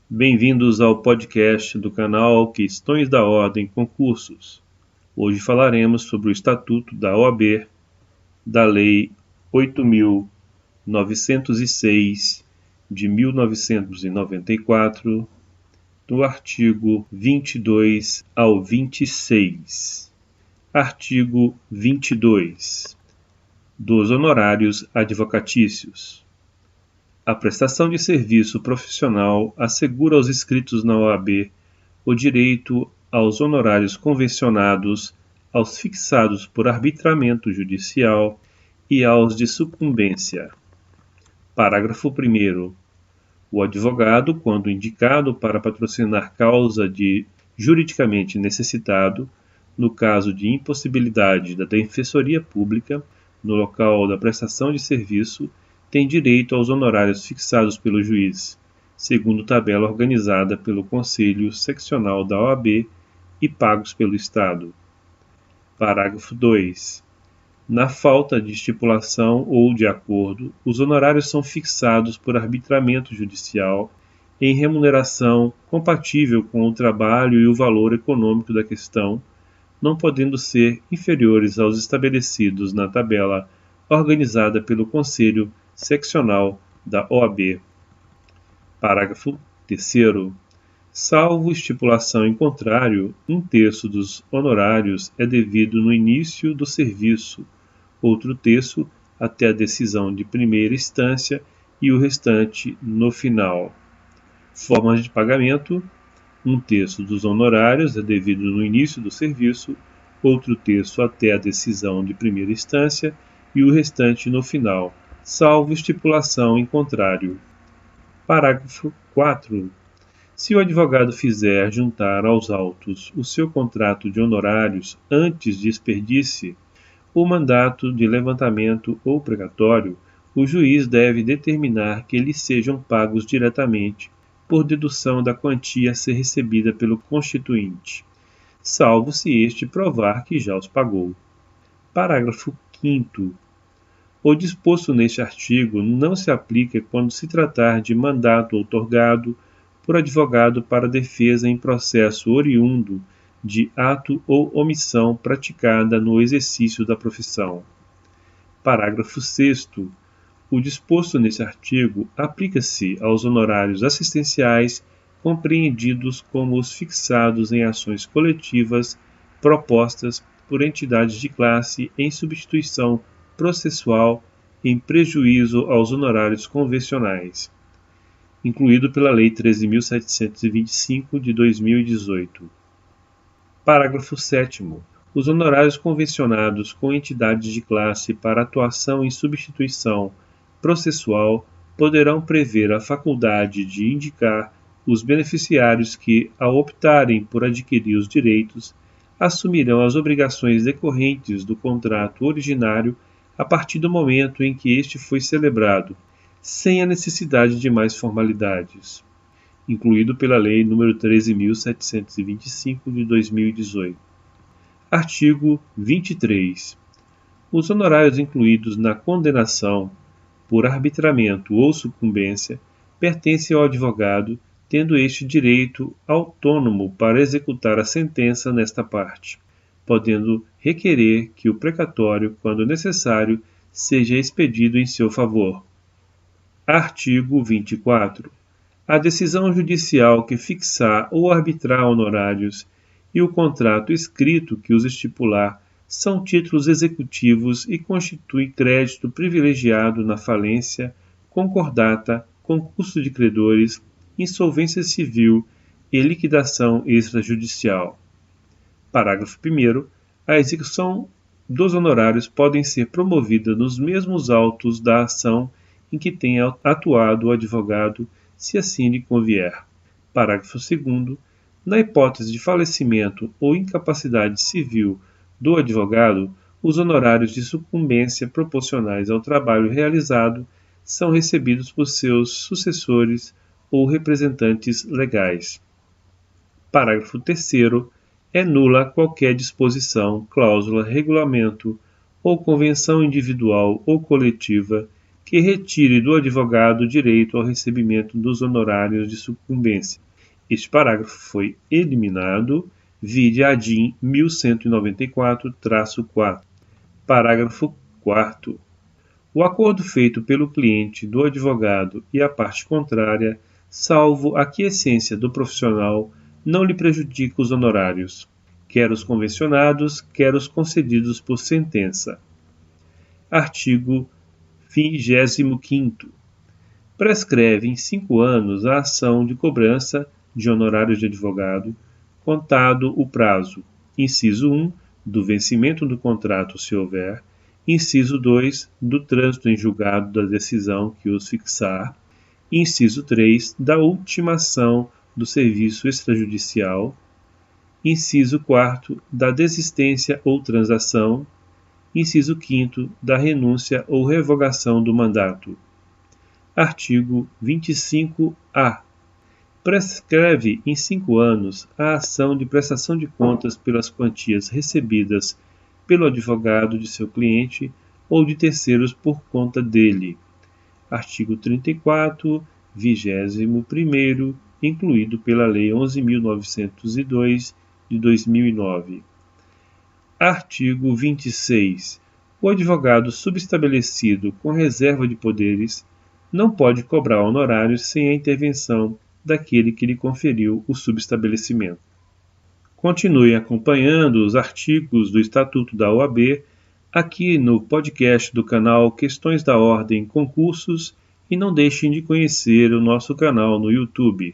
Bem-vindos ao podcast do canal Questões da Ordem Concursos. Hoje falaremos sobre o Estatuto da OAB, da Lei 8.906 de 1994, do artigo 22 ao 26. Artigo 22. Dos honorários advocatícios. A prestação de serviço profissional assegura aos inscritos na OAB o direito aos honorários convencionados, aos fixados por arbitramento judicial e aos de sucumbência. Parágrafo 1º. O advogado, quando indicado para patrocinar causa de juridicamente necessitado, no caso de impossibilidade da Defensoria Pública, no local da prestação de serviço, tem direito aos honorários fixados pelo juiz, segundo tabela organizada pelo Conselho Seccional da OAB e pagos pelo Estado. Parágrafo 2. Na falta de estipulação ou de acordo, os honorários são fixados por arbitramento judicial em remuneração compatível com o trabalho e o valor econômico da questão, não podendo ser inferiores aos estabelecidos na tabela organizada pelo Conselho Seccional da OAB. Parágrafo 3º. Salvo estipulação em contrário, 1/3 dos honorários é devido no início do serviço, outro terço até a decisão de primeira instância e o restante no final. Formas de pagamento: 1/3 dos honorários é devido no início do serviço, outro terço até a decisão de primeira instância e o restante no final, salvo estipulação em contrário. Parágrafo 4. Se o advogado fizer juntar aos autos o seu contrato de honorários antes de expedir-se o mandato de levantamento ou precatório, o juiz deve determinar que lhe sejam pagos diretamente, por dedução da quantia a ser recebida pelo constituinte, salvo se este provar que já os pagou. Parágrafo 5º. O disposto neste artigo não se aplica quando se tratar de mandato outorgado por advogado para defesa em processo oriundo de ato ou omissão praticada no exercício da profissão. Parágrafo 6º. O disposto neste artigo aplica-se aos honorários assistenciais compreendidos como os fixados em ações coletivas propostas por entidades de classe em substituição processual em prejuízo aos honorários convencionais, incluído pela Lei 13.725 de 2018. Parágrafo 7º. Os honorários convencionados com entidades de classe para atuação em substituição processual poderão prever a faculdade de indicar os beneficiários que, ao optarem por adquirir os direitos, assumirão as obrigações decorrentes do contrato originário a partir do momento em que este foi celebrado, sem a necessidade de mais formalidades, incluído pela Lei nº 13.725 de 2018. Artigo 23. Os honorários incluídos na condenação por arbitramento ou sucumbência pertencem ao advogado, tendo este direito autônomo para executar a sentença nesta parte, podendo requerer que o precatório, quando necessário, seja expedido em seu favor. Artigo 24. A decisão judicial que fixar ou arbitrar honorários e o contrato escrito que os estipular são títulos executivos e constituem crédito privilegiado na falência, concordata, concurso de credores, insolvência civil e liquidação extrajudicial. Parágrafo 1º. A execução dos honorários podem ser promovida nos mesmos autos da ação em que tenha atuado o advogado, se assim lhe convier. Parágrafo 2º. Na hipótese de falecimento ou incapacidade civil do advogado, os honorários de sucumbência proporcionais ao trabalho realizado são recebidos por seus sucessores ou representantes legais. Parágrafo 3º. É nula qualquer disposição, cláusula, regulamento ou convenção individual ou coletiva que retire do advogado o direito ao recebimento dos honorários de sucumbência. Este parágrafo foi eliminado, vide ADIM 1194-4. Parágrafo 4º. O acordo feito pelo cliente do advogado e a parte contrária, salvo a aquiescência do profissional, não lhe prejudica os honorários, quer os convencionados, quer os concedidos por sentença. Artigo 25º. Prescreve em 5 anos a ação de cobrança de honorários de advogado, contado o prazo, inciso 1, do vencimento do contrato, se houver, inciso 2, do trânsito em julgado da decisão que os fixar, inciso 3, da ultimação do serviço extrajudicial, inciso 4º, da desistência ou transação, inciso 5º, da renúncia ou revogação do mandato. Artigo 25-A. Prescreve em 5 anos a ação de prestação de contas pelas quantias recebidas pelo advogado de seu cliente ou de terceiros por conta dele. Artigo 34, 21º, incluído pela Lei 11.902, de 2009. Artigo 26. O advogado subestabelecido com reserva de poderes não pode cobrar honorários sem a intervenção daquele que lhe conferiu o subestabelecimento. Continue acompanhando os artigos do Estatuto da OAB aqui no podcast do canal Questões da Ordem Concursos e não deixem de conhecer o nosso canal no YouTube.